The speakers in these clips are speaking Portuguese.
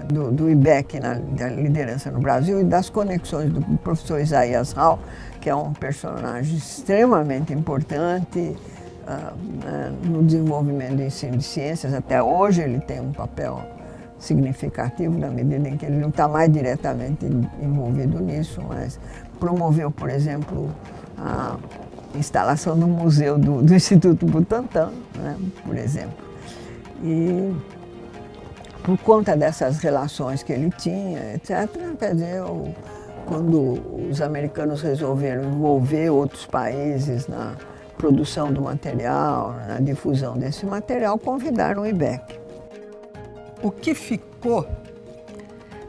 do IBEC da liderança no Brasil e das conexões do professor Isaías Hall, que é um personagem extremamente importante no desenvolvimento do ensino de ciências. Até hoje ele tem um papel significativo na medida em que ele não está mais diretamente envolvido nisso, mas promoveu, por exemplo, a instalação do museu do Instituto Butantan, né, por exemplo. E por conta dessas relações que ele tinha, etc., quer dizer, quando os americanos resolveram envolver outros países na produção do material, na difusão desse material, convidaram o IBEC. O que ficou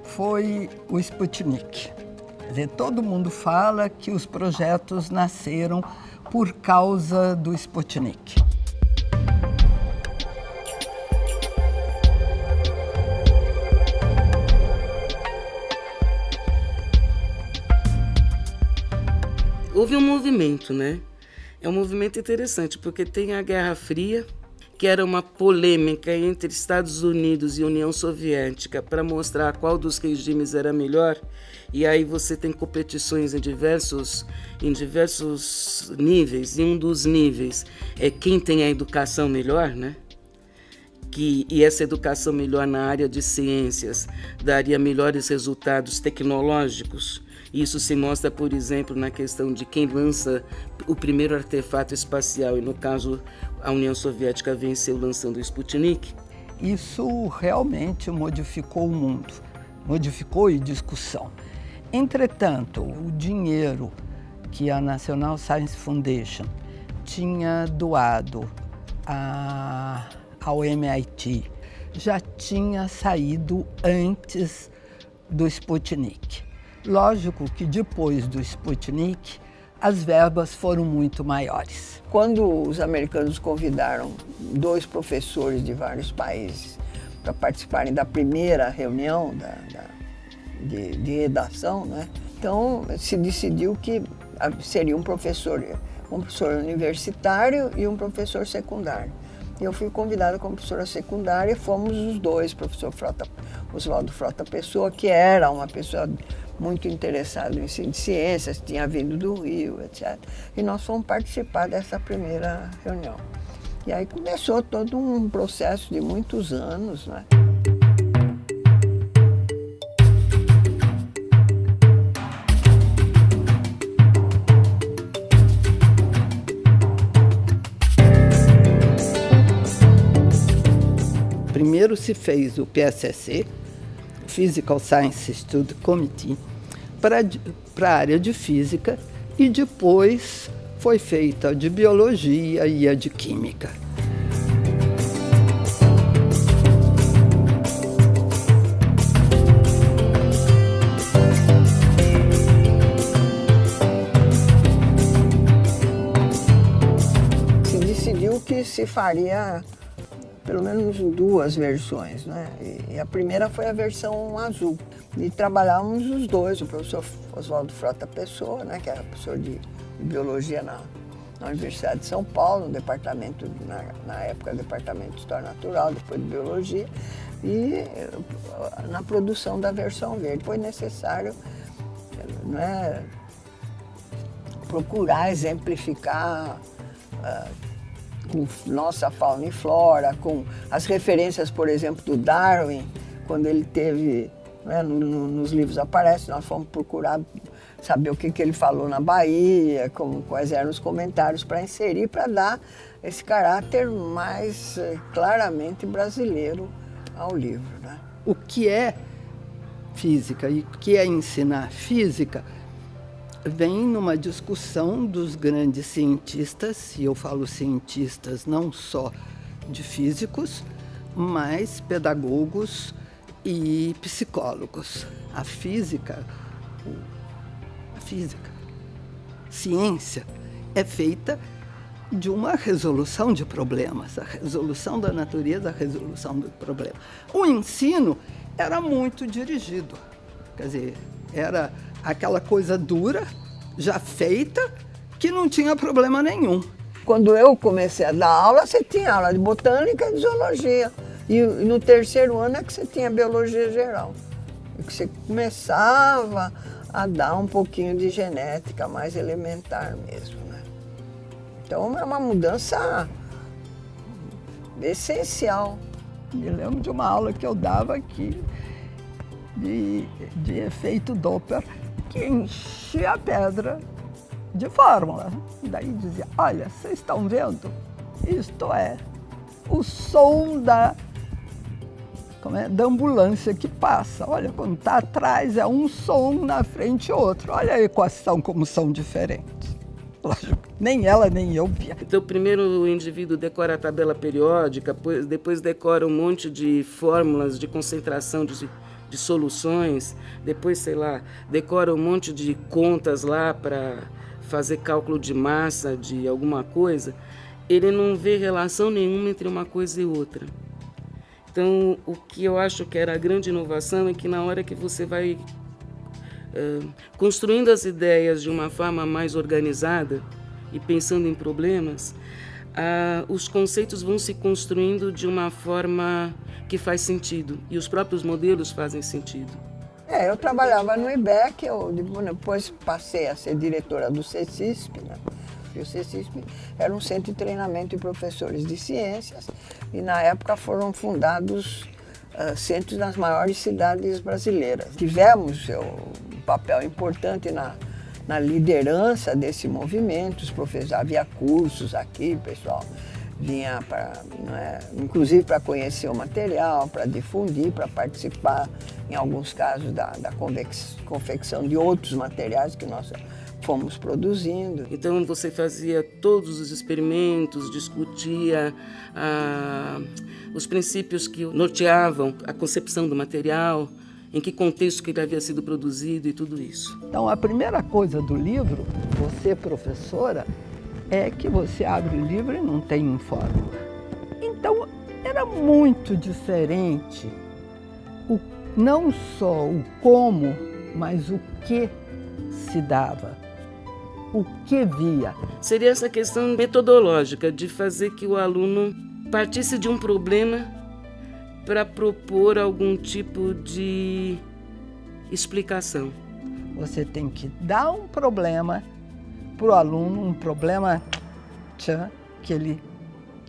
foi o Sputnik. Quer dizer, todo mundo fala que os projetos nasceram por causa do Sputnik. Houve um movimento, né? É um movimento interessante, porque tem a Guerra Fria, que era uma polêmica entre Estados Unidos e União Soviética para mostrar qual dos regimes era melhor. E aí você tem competições em diversos níveis, e um dos níveis é quem tem a educação melhor, né? E essa educação melhor na área de ciências daria melhores resultados tecnológicos. Isso se mostra, por exemplo, na questão de quem lança o primeiro artefato espacial, e no caso a União Soviética venceu lançando o Sputnik. Isso realmente modificou o mundo, modificou a discussão. Entretanto, o dinheiro que a National Science Foundation tinha doado ao MIT já tinha saído antes do Sputnik. Lógico que depois do Sputnik, as verbas foram muito maiores. Quando os americanos convidaram 2 professores de vários países para participarem da primeira reunião de redação, né? Então se decidiu que seria um professor universitário e um professor secundário. Eu fui convidada como professora secundária, fomos os 2, professor Oswaldo Frota Pessoa, que era uma pessoa muito interessado em ensino de ciências, tinha vindo do Rio, etc. E nós fomos participar dessa primeira reunião. E aí começou todo um processo de muitos anos, né? Primeiro se fez o PSSC, Physical Science Study Committee, para a área de física, e depois foi feita a de biologia e a de química. Se decidiu que se faria pelo menos 2 versões, né? E a primeira foi a versão azul. E trabalhávamos os 2, o professor Oswaldo Frota Pessoa, né, que era professor de biologia na Universidade de São Paulo, no departamento, na época, departamento de História Natural, depois de Biologia, e na produção da versão verde. Foi necessário, né, procurar exemplificar com nossa fauna e flora, com as referências, por exemplo, do Darwin, quando ele teve, né, nos livros aparece, nós fomos procurar saber o que ele falou na Bahia, quais eram os comentários para inserir, para dar esse caráter mais claramente brasileiro ao livro, né? O que é física e o que é ensinar física vem numa discussão dos grandes cientistas, e eu falo cientistas não só de físicos, mas pedagogos e psicólogos. A física, ciência, é feita de uma resolução de problemas, a resolução da natureza, a resolução do problema. O ensino era muito dirigido, quer dizer, era aquela coisa dura, já feita, que não tinha problema nenhum. Quando eu comecei a dar aula, você tinha aula de botânica e de zoologia. E no terceiro ano é que você tinha biologia geral. E que você começava a dar um pouquinho de genética mais elementar mesmo, né? Então é uma mudança essencial. Me lembro de uma aula que eu dava aqui de efeito Doppler, que enchia a pedra de fórmula. E daí dizia, olha, vocês estão vendo? Isto é o som da ambulância que passa. Olha, quando está atrás é um som, na frente outro. Olha a equação como são diferentes. Lógico, nem ela nem eu via. Então, primeiro o indivíduo decora a tabela periódica, depois decora um monte de fórmulas de concentração de soluções, depois, sei lá, decora um monte de contas lá para fazer cálculo de massa de alguma coisa. Ele não vê relação nenhuma entre uma coisa e outra. Então, o que eu acho que era a grande inovação é que na hora que você vai construindo as ideias de uma forma mais organizada e pensando em problemas, os conceitos vão se construindo de uma forma que faz sentido e os próprios modelos fazem sentido. Eu trabalhava no IBEC, eu depois passei a ser diretora do CECISP, né? E o CECISP era um centro de treinamento de professores de ciências e na época foram fundados centros nas maiores cidades brasileiras. Tivemos um papel importante na liderança desse movimento, os professores, havia cursos aqui, o pessoal vinha inclusive para conhecer o material, para difundir, para participar, em alguns casos, da confecção de outros materiais que nós fomos produzindo. Então você fazia todos os experimentos, discutia os princípios que norteavam a concepção do material, em que contexto que ele havia sido produzido e tudo isso. Então a primeira coisa do livro, você professora, é que você abre o livro e não tem fórmula. Então era muito diferente, não só o como, mas o que se dava. O que via. Seria essa questão metodológica de fazer que o aluno partisse de um problema para propor algum tipo de explicação. Você tem que dar um problema para o aluno, um problema que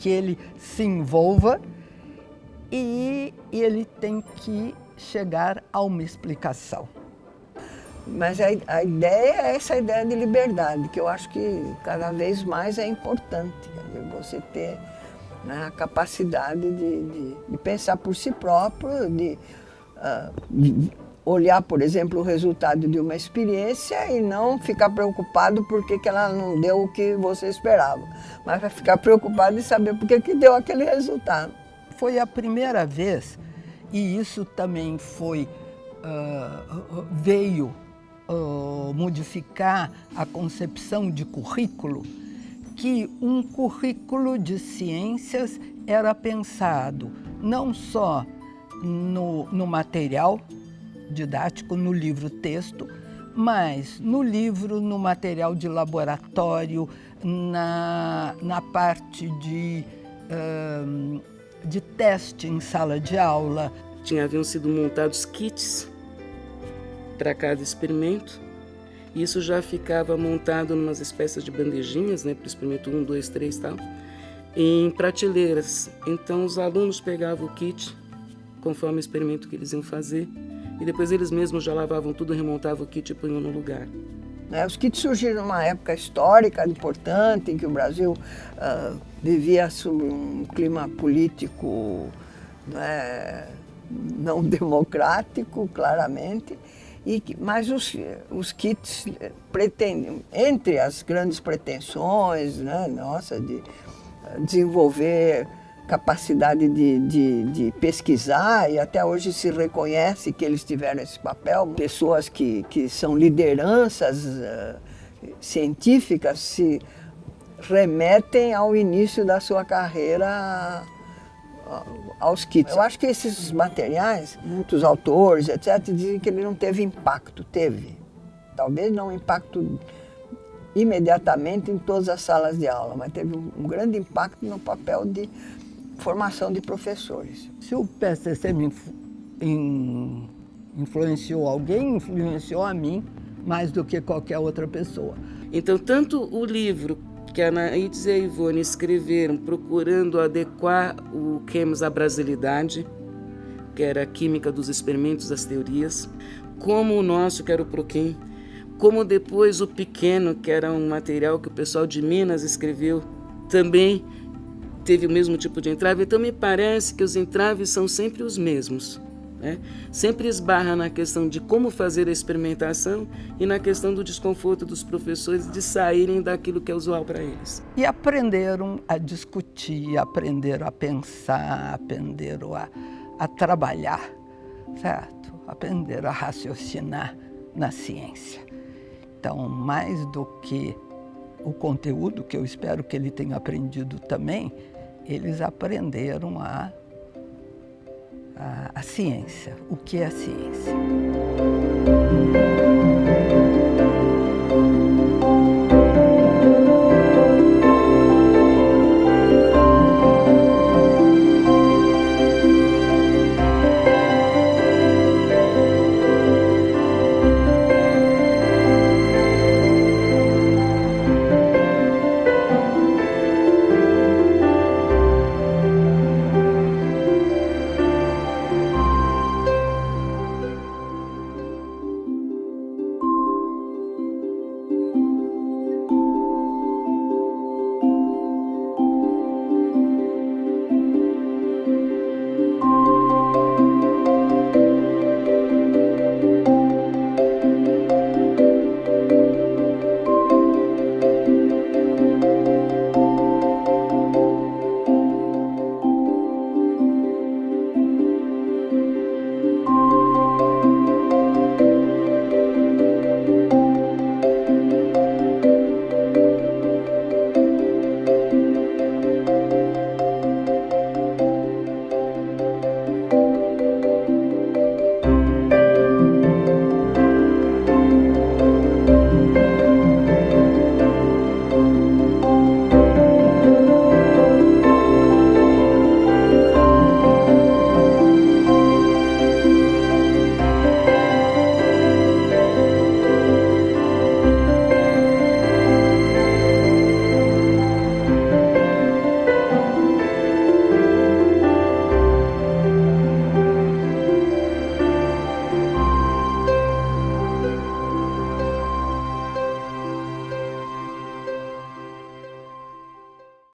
ele se envolva e ele tem que chegar a uma explicação. Mas a ideia é essa ideia de liberdade, que eu acho que cada vez mais é importante. Você ter, né, a capacidade de pensar por si próprio, de olhar, por exemplo, o resultado de uma experiência e não ficar preocupado porque que ela não deu o que você esperava, mas vai ficar preocupado em saber por que deu aquele resultado. Foi a primeira vez, e isso também veio modificar a concepção de currículo, que um currículo de ciências era pensado não só no material didático, no livro-texto, mas no livro, no material de laboratório, na parte de teste em sala de aula. Haviam sido montados kits para cada experimento. Isso já ficava montado em umas espécies de bandejinhas, né, para o experimento 1, 2, 3 e tal, em prateleiras. Então os alunos pegavam o kit, conforme o experimento que eles iam fazer, e depois eles mesmos já lavavam tudo, remontavam o kit e punham no lugar. Os kits surgiram numa época histórica importante, em que o Brasil vivia sob um clima político não democrático, claramente, mas os kits pretendem, entre as grandes pretensões, né, nossa, de desenvolver capacidade de pesquisar, e até hoje se reconhece que eles tiveram esse papel. Pessoas que são lideranças científicas se remetem ao início da sua carreira aos kits. Eu acho que esses materiais, muitos autores, etc., dizem que ele não teve impacto. Teve. Talvez não impacto imediatamente em todas as salas de aula, mas teve um grande impacto no papel de formação de professores. Se o PSCC me influenciou alguém, influenciou a mim mais do que qualquer outra pessoa. Então, tanto o livro que a Anaídes e a Ivone escreveram procurando adequar o Chemos à brasilidade, que era a química dos experimentos, das teorias, como o nosso, que era o Proquem, como depois o Pequeno, que era um material que o pessoal de Minas escreveu, também teve o mesmo tipo de entrave. Então me parece que os entraves são sempre os mesmos, né? Sempre esbarra na questão de como fazer a experimentação e na questão do desconforto dos professores de saírem daquilo que é usual para eles. E aprenderam a discutir, aprenderam a pensar, aprenderam a trabalhar, certo? Aprenderam a raciocinar na ciência. Então, mais do que o conteúdo, que eu espero que ele tenha aprendido também, eles aprenderam a ciência, o que é a ciência.